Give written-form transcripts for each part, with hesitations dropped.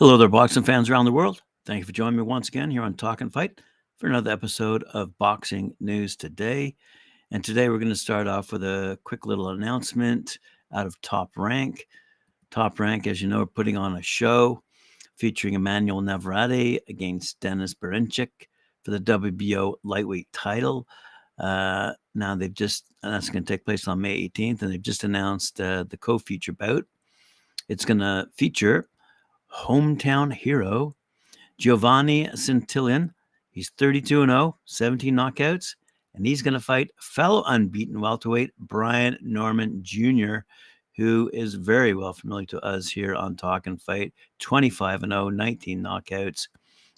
Hello there, boxing fans around the world. Thank you for joining me once again here on Talkin Fight for another episode of Boxing News Today. And today we're going to start off with a quick little announcement out of Top Rank. Top Rank, as you know, are putting on a show featuring Emmanuel Navarrete against Denis Berinchik for the WBO lightweight title. Now and that's going to take place on May 18th, and they've just announced the co-feature bout. It's going to feature hometown hero Giovanni Santillan. He's 32-0, 17 knockouts, and he's going to fight fellow unbeaten welterweight Brian Norman Jr., who is very well familiar to us here on Talkin Fight. 25-0, 19 knockouts,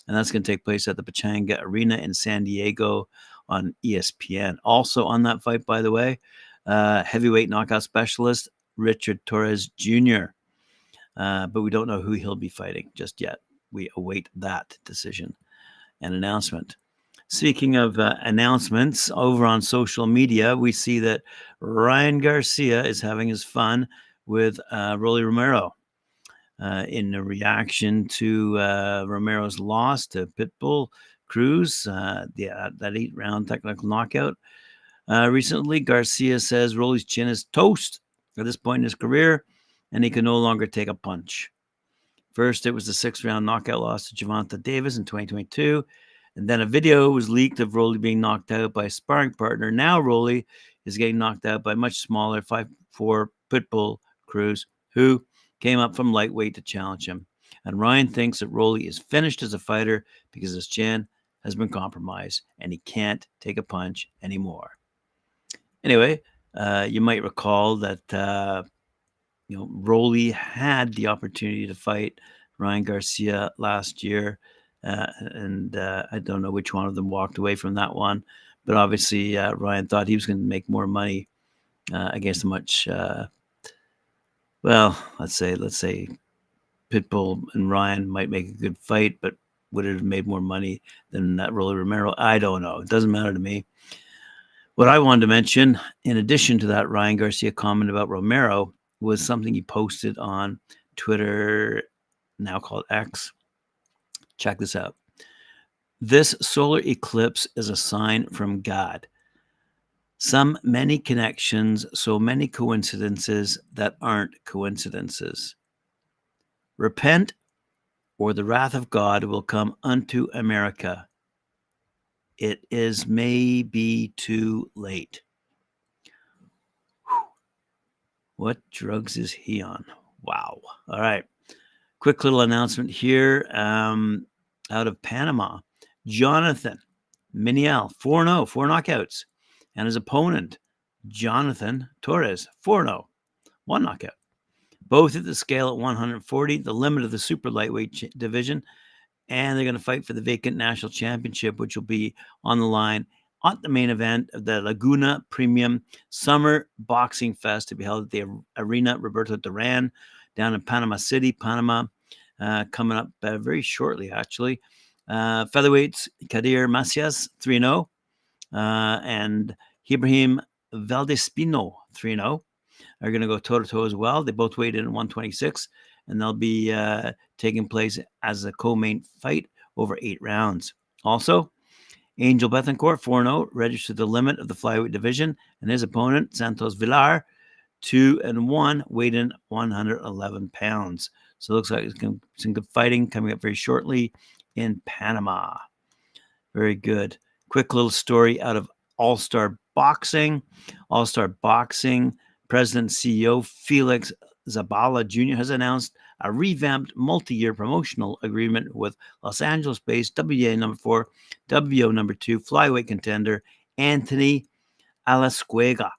and that's going to take place at the Pechanga Arena in San Diego on ESPN. Also on that fight, by the way, heavyweight knockout specialist Richard Torrez Jr., but we don't know who he'll be fighting just yet. We await that decision and announcement. Speaking of announcements, over on social media, we see that Ryan Garcia is having his fun with Rolly Romero in a reaction to Romero's loss to Pitbull Cruz, that 8-round technical knockout. Recently, Garcia says Rolly's chin is toast at this point in his career, and he can no longer take a punch. First, it was the 6th-round knockout loss to Gervonta Davis in 2022, and then a video was leaked of Rolly being knocked out by a sparring partner. Now Rolly is getting knocked out by much smaller 5'4" Pitbull Cruz, who came up from lightweight to challenge him. And Ryan thinks that Rolly is finished as a fighter because his chin has been compromised, and he can't take a punch anymore. Anyway, you might recall that Rolly had the opportunity to fight Ryan Garcia last year, and I don't know which one of them walked away from that one, but obviously Ryan thought he was going to make more money against a much, let's say Pitbull and Ryan might make a good fight, but would it have made more money than Rolly Romero? I don't know. It doesn't matter to me. What I wanted to mention, in addition to that Ryan Garcia comment about Romero, was something he posted on Twitter, now called X. Check this out. This solar eclipse is a sign from God. Many connections, so many coincidences that aren't coincidences. Repent, or the wrath of God will come unto America. It is maybe too late. What drugs is he on? Wow. All right. Quick little announcement here out of Panama. Jonathan Miniel, 4-0, 4 knockouts. And his opponent, Jonathan Torrez, 4-0, 1 knockout. Both at the scale at 140, the limit of the super lightweight division. And they're going to fight for the vacant national championship, which will be on the line at the main event of the Laguna Premium Summer Boxing Fest to be held at the Arena Roberto Duran down in Panama City, Panama, coming up very shortly, actually. Featherweights, Kadir Macias, 3-0, and Ibrahim Valdespino, 3-0, are going to go toe-to-toe as well. They both weighed in at 126, and they'll be taking place as a co-main fight over 8 rounds. Also, Angel Betancourt, 4-0, registered the limit of the flyweight division, and his opponent, Santos Villar, 2-1, weighed in 111 pounds. So it looks like there's some good fighting coming up very shortly in Panama. Very good. Quick little story out of All-Star Boxing. All-Star Boxing President and CEO Felix Zabala Jr. has announced a revamped multi-year promotional agreement with Los Angeles-based WBA number 4, WBO number 2 flyweight contender Anthony Alascuega.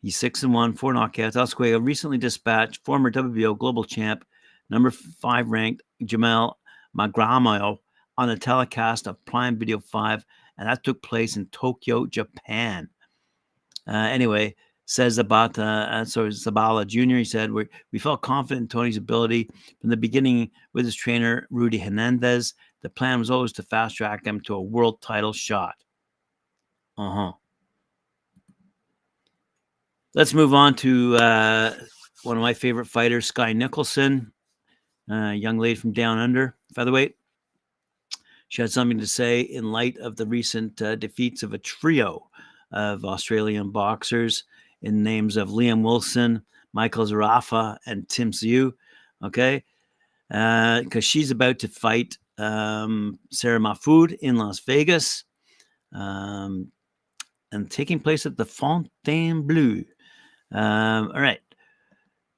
He's 6-1, 4 knockouts. Alascuega recently dispatched former WBO global champ, number 5 ranked Jamal Magramio on a telecast of Prime Video 5, and that took place in Tokyo, Japan. Anyway, says about Zabala Jr., he said, we felt confident in Tony's ability from the beginning with his trainer, Rudy Hernandez. The plan was always to fast-track him to a world title shot. Let's move on to one of my favorite fighters, Skye Nicholson. young lady from down under, featherweight. She had something to say in light of the recent defeats of a trio of Australian boxers in names of Liam Wilson, Michael Zarafa, and Tim Tszyu. Okay, because she's about to fight Sarah Mahfoud in Las Vegas, and taking place at the Fontainebleau. All right.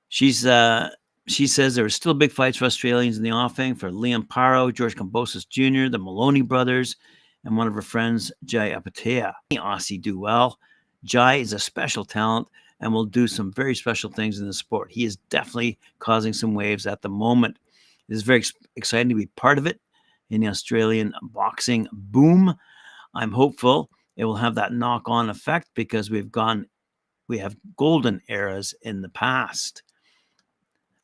She says there are still big fights for Australians in the offing for Liam Paro, George Kambosos Jr., the Maloney brothers, and one of her friends, Jai Apatea. Aussie do well. Jai is a special talent and will do some very special things in the sport. He is definitely causing some waves at the moment. It is very exciting to be part of it in the Australian boxing boom. I'm hopeful it will have that knock-on effect because we have golden eras in the past.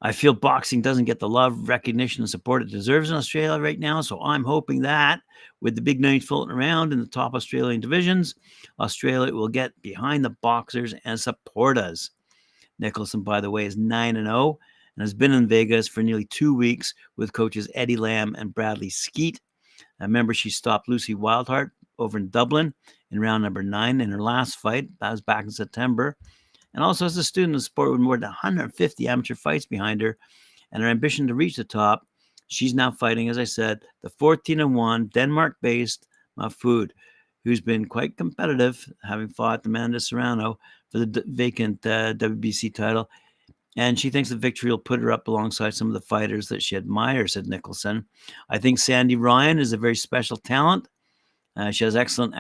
I feel boxing doesn't get the love, recognition, and support it deserves in Australia right now, so I'm hoping that with the big names floating around in the top Australian divisions, Australia will get behind the boxers and support us. Nicholson, by the way, is 9-0 and has been in Vegas for nearly 2 weeks with coaches Eddie Lamb and Bradley Skeet. I remember she stopped Lucy Wildheart over in Dublin in round number 9 in her last fight. That was back in September. And also as a student of the sport with more than 150 amateur fights behind her and her ambition to reach the top, she's now fighting, as I said, the 14-1 Denmark-based Mahfoud, who's been quite competitive, having fought Amanda Serrano for the vacant WBC title. And she thinks the victory will put her up alongside some of the fighters that she admires, said Nicholson. I think Sandy Ryan is a very special talent. She has excellent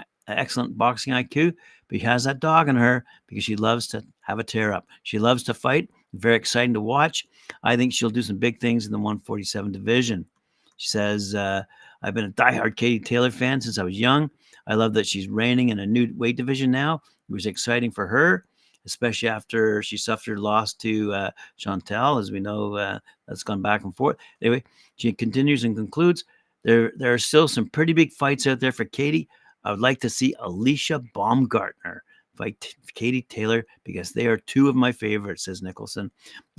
boxing IQ, but she has that dog in her because she loves to have a tear-up. She loves to fight. Very exciting to watch. I think she'll do some big things in the 147 division. She says, I've been a diehard Katie Taylor fan since I was young. I love that she's reigning in a new weight division now. It was exciting for her, especially after she suffered loss to Chantal. As we know, that's gone back and forth. Anyway, she continues and concludes, there are still some pretty big fights out there for Katie. I would like to see Alicia Baumgartner fight Katie Taylor because they are two of my favorites, says Nicholson.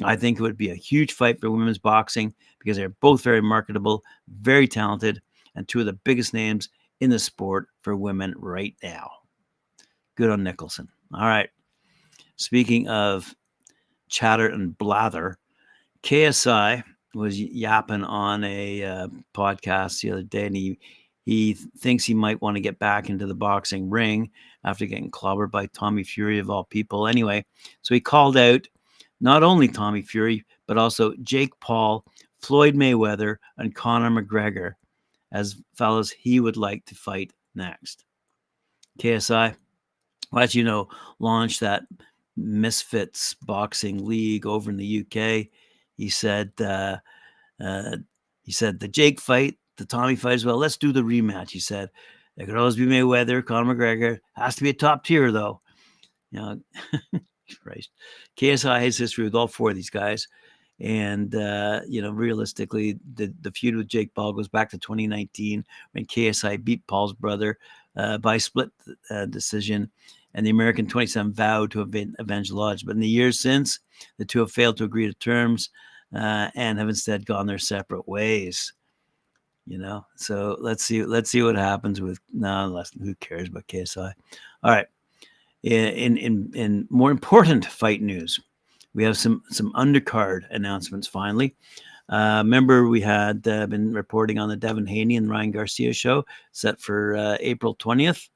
I think it would be a huge fight for women's boxing because they're both very marketable, very talented, and two of the biggest names in the sport for women right now. Good on Nicholson. All right. Speaking of chatter and blather, KSI was yapping on a podcast the other day, and he thinks he might want to get back into the boxing ring after getting clobbered by Tommy Fury, of all people. Anyway, so he called out not only Tommy Fury, but also Jake Paul, Floyd Mayweather, and Conor McGregor as fellas he would like to fight next. KSI, well, as you know, launched that Misfits boxing league over in the UK. He said the Jake fight, the Tommy fight as well. Let's do the rematch, he said. There could always be Mayweather, Conor McGregor. Has to be a top tier, though. You know, Christ. KSI has history with all four of these guys. And, realistically, the feud with Jake Paul goes back to 2019 when KSI beat Paul's brother by split decision. And the American 27 vowed to avenge Lodge. But in the years since, the two have failed to agree to terms and have instead gone their separate ways. So let's see what happens with who cares about KSI. All right. In more important fight news, we have some undercard announcements finally. Remember, we had been reporting on the Devin Haney and Ryan Garcia show set for April 20th.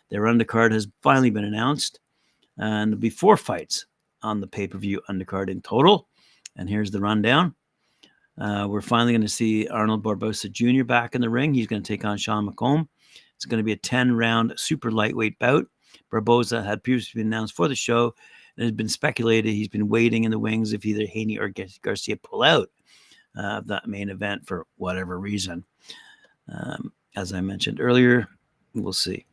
Their undercard has finally been announced, and there'll be 4 fights on the pay-per-view undercard in total. And here's the rundown. We're finally going to see Arnold Barboza Jr. back in the ring. He's going to take on Sean McComb. It's going to be a 10-round super lightweight bout. Barboza had previously been announced for the show. It has been speculated he's been waiting in the wings if either Haney or Garcia pull out of that main event for whatever reason. As I mentioned earlier, we'll see.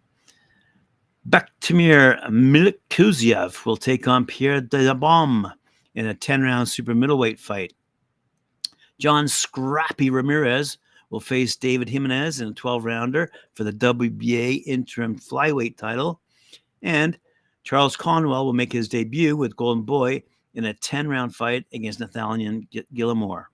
Bektemir Melikuziev will take on Pierre Dibombe in a 10-round super middleweight fight. John Scrappy Ramirez will face David Jimenez in a 12-rounder for the WBA interim flyweight title. And Charles Conwell will make his debut with Golden Boy in a 10-round fight against Nathaniel Gilmore.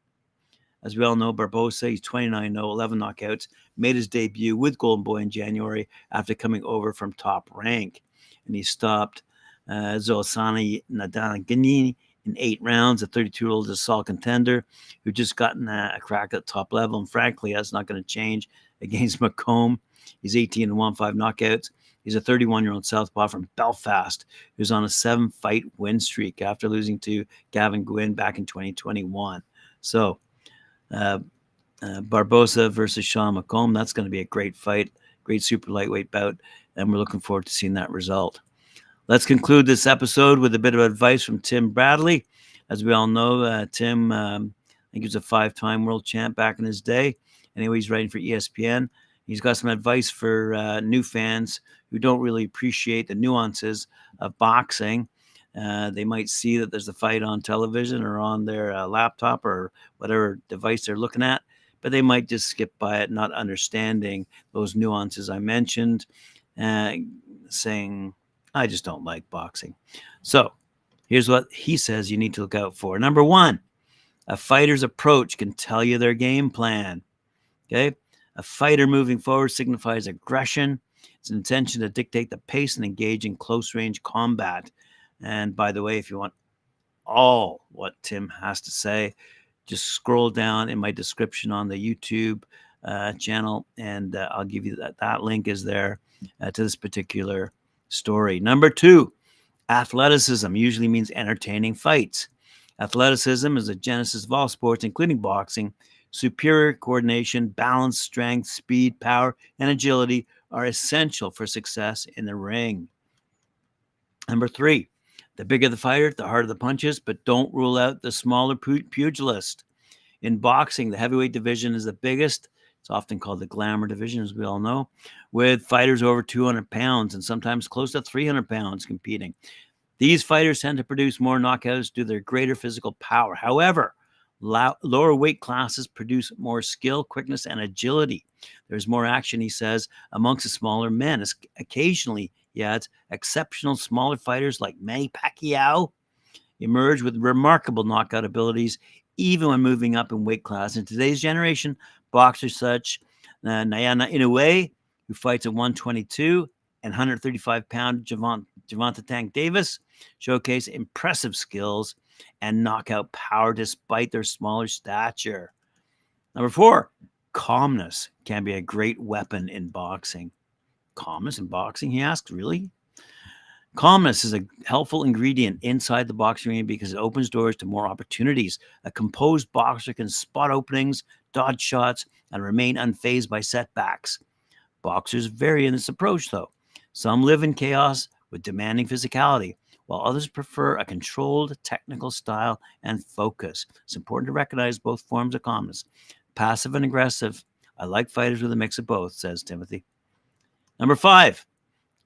As we all know, Barboza, he's 29-0, 11 knockouts, made his debut with Golden Boy in January after coming over from Top Rank. And he stopped Zolsani Nadalagini in 8 rounds, a 32-year-old assault contender who just gotten a crack at top level. And frankly, that's not going to change against McComb. He's 18-1, 5 knockouts. He's a 31-year-old southpaw from Belfast who's on a 7-fight win streak after losing to Gavin Gwynn back in 2021. So Barboza versus Sean McComb, that's going to be a great fight, great super lightweight bout, and we're looking forward to seeing that result. Let's conclude this episode with a bit of advice from Tim Bradley. As we all know, Tim, I think he was a 5-time world champ back in his day. Anyway, he's writing for ESPN. He's got some advice for new fans who don't really appreciate the nuances of boxing. They might see that there's a fight on television or on their laptop or whatever device they're looking at, but they might just skip by it, not understanding those nuances I mentioned, saying, I just don't like boxing. So here's what he says you need to look out for. Number 1, a fighter's approach can tell you their game plan. Okay? A fighter moving forward signifies aggression. It's an intention to dictate the pace and engage in close-range combat. And by the way, if you want all what Tim has to say, just scroll down in my description on the YouTube channel, and I'll give you that link is there to this particular story. Number 2, athleticism usually means entertaining fights. Athleticism is the genesis of all sports, including boxing. Superior coordination, balance, strength, speed, power, and agility are essential for success in the ring. Number 3, the bigger the fighter, the harder the punches, but don't rule out the smaller pugilist. In boxing, the heavyweight division is the biggest. It's often called the glamour division, as we all know, with fighters over 200 pounds and sometimes close to 300 pounds competing. These fighters tend to produce more knockouts due to their greater physical power. However, lower weight classes produce more skill, quickness, and agility. There's more action, he says, amongst the smaller men. Occasionally, he adds, exceptional smaller fighters like Manny Pacquiao emerge with remarkable knockout abilities, even when moving up in weight class. In today's generation, boxers such Nayana Inoue, who fights at 122, and 135-pound Gervonta Tank Davis showcase impressive skills and knockout power despite their smaller stature. Number 4, calmness can be a great weapon in boxing. Calmness in boxing, he asks, really? Calmness is a helpful ingredient inside the boxing ring because it opens doors to more opportunities. A composed boxer can spot openings, dodge shots, and remain unfazed by setbacks. Boxers vary in this approach, though. Some live in chaos with demanding physicality, while others prefer a controlled technical style and focus. It's important to recognize both forms of calmness. Passive and aggressive. I like fighters with a mix of both, says Timothy. Number 5,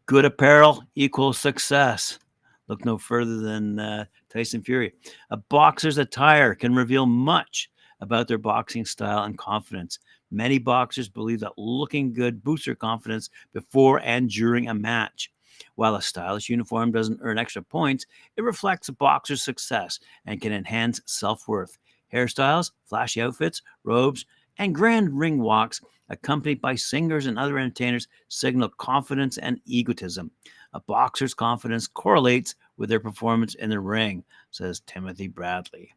good apparel equals success. Look no further than Tyson Fury. A boxer's attire can reveal much about their boxing style and confidence. Many boxers believe that looking good boosts their confidence before and during a match. While a stylish uniform doesn't earn extra points, it reflects a boxer's success and can enhance self-worth. Hairstyles, flashy outfits, robes, and grand ring walks accompanied by singers and other entertainers signal confidence and egotism. A boxer's confidence correlates with their performance in the ring, says Timothy Bradley.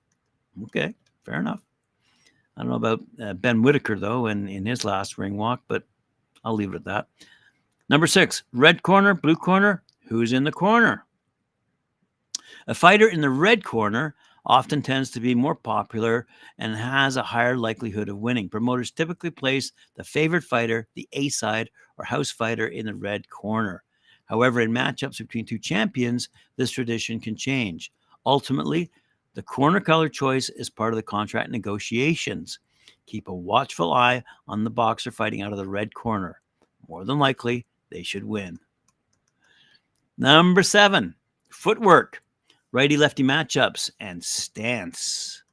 Okay, fair enough. I don't know about Ben Whitaker, though, in his last ring walk, but I'll leave it at that. Number 6, red corner, blue corner. Who's in the corner? A fighter in the red corner often tends to be more popular and has a higher likelihood of winning. Promoters typically place the favorite fighter, the A-side, or house fighter in the red corner. However, in matchups between two champions, this tradition can change. Ultimately, the corner color choice is part of the contract negotiations. Keep a watchful eye on the boxer fighting out of the red corner. More than likely, they should win. Number 7, footwork. Righty-lefty matchups, and stance.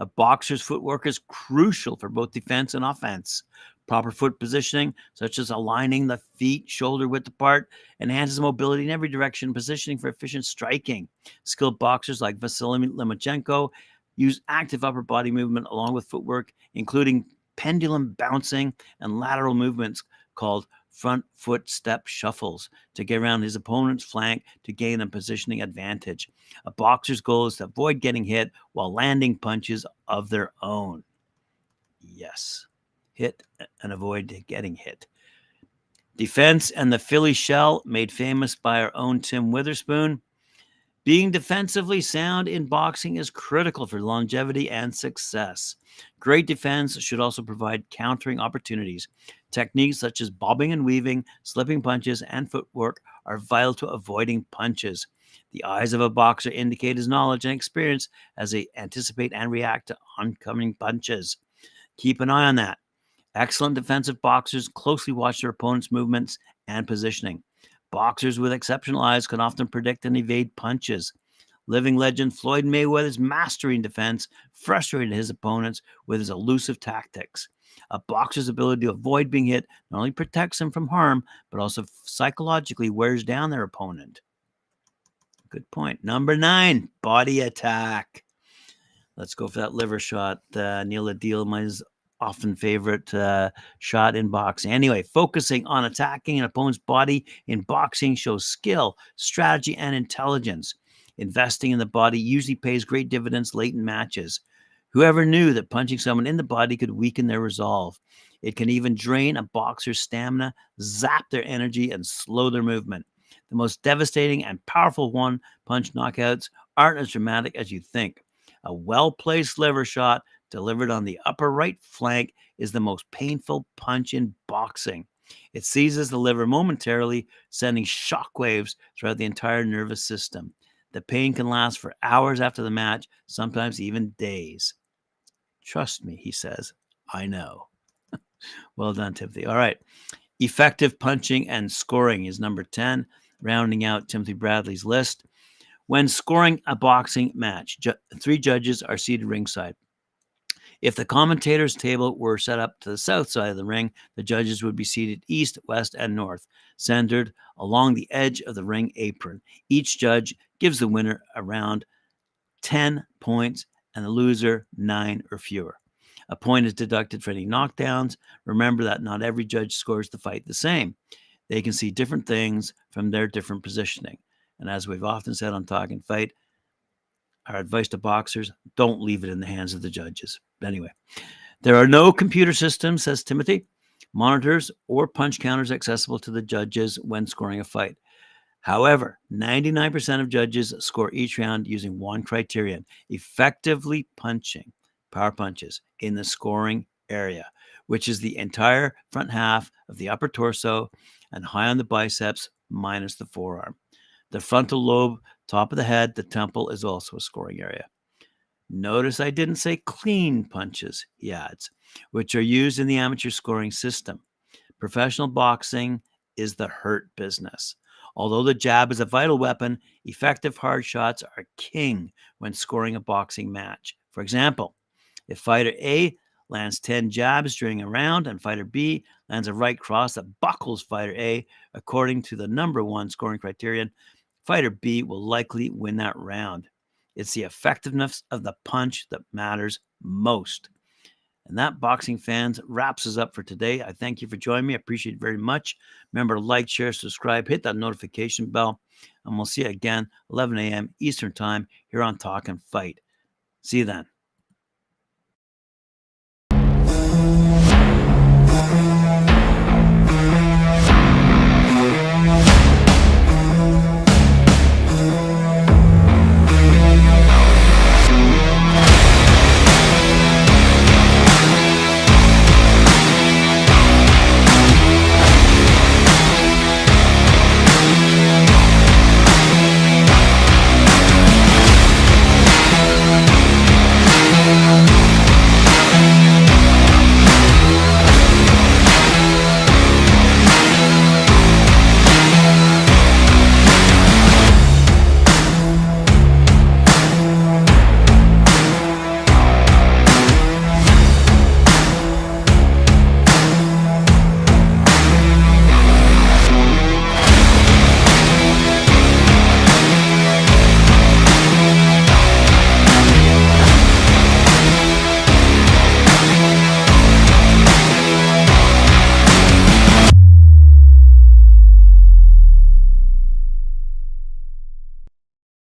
A boxer's footwork is crucial for both defense and offense. Proper foot positioning, such as aligning the feet shoulder width apart, enhances mobility in every direction, positioning for efficient striking. Skilled boxers like Vasily Lomachenko use active upper body movement along with footwork, including pendulum bouncing and lateral movements called front foot step shuffles to get around his opponent's flank to gain a positioning advantage. A boxer's goal is to avoid getting hit while landing punches of their own. Yes, hit and avoid getting hit. Defense and the Philly shell, made famous by our own Tim Witherspoon. Being defensively sound in boxing is critical for longevity and success. Great defense should also provide countering opportunities. Techniques such as bobbing and weaving, slipping punches, and footwork are vital to avoiding punches. The eyes of a boxer indicate his knowledge and experience as they anticipate and react to oncoming punches. Keep an eye on that. Excellent defensive boxers closely watch their opponent's movements and positioning. Boxers with exceptional eyes can often predict and evade punches. Living legend Floyd Mayweather's mastery in defense frustrated his opponents with his elusive tactics. A boxer's ability to avoid being hit not only protects them from harm, but also psychologically wears down their opponent. Good point. Number 9, body attack. Let's go for that liver shot. Neil Adil, my often favorite shot in boxing. Anyway, focusing on attacking an opponent's body in boxing shows skill, strategy, and intelligence. Investing in the body usually pays great dividends late in matches. Whoever knew that punching someone in the body could weaken their resolve? It can even drain a boxer's stamina, zap their energy, and slow their movement. The most devastating and powerful one-punch knockouts aren't as dramatic as you think. A well-placed liver shot delivered on the upper right flank is the most painful punch in boxing. It seizes the liver momentarily, sending shockwaves throughout the entire nervous system. The pain can last for hours after the match, sometimes even days. Trust me, he says. I know. Well done, Timothy. All right. Effective punching and scoring is number 10, rounding out Timothy Bradley's list. When scoring a boxing match, 3 judges are seated ringside. If the commentator's table were set up to the south side of the ring, the judges would be seated east, west, and north, centered along the edge of the ring apron. Each judge gives the winner around 10 points and the loser 9 or fewer. A point is deducted for any knockdowns. Remember that not every judge scores the fight the same. They can see different things from their different positioning. And as we've often said on Talkin Fight, our advice to boxers, don't leave it in the hands of the judges. Anyway, there are no computer systems, says Timothy, monitors, or punch counters accessible to the judges when scoring a fight. However, 99% of judges score each round using one criterion: effectively punching, power punches, in the scoring area, which is the entire front half of the upper torso and high on the biceps minus the forearm. The frontal lobe, top of the head, the temple is also a scoring area. Notice I didn't say clean punches, he adds, which are used in the amateur scoring system. Professional boxing is the hurt business. Although the jab is a vital weapon, effective hard shots are king when scoring a boxing match. For example, if fighter A lands 10 jabs during a round and fighter B lands a right cross that buckles fighter A, according to the number 1 scoring criterion, fighter B will likely win that round. It's the effectiveness of the punch that matters most. And that, boxing fans, wraps us up for today. I thank you for joining me. I appreciate it very much. Remember to like, share, subscribe, hit that notification bell, and we'll see you again 11 a.m. Eastern Time here on Talkin Fight. See you then.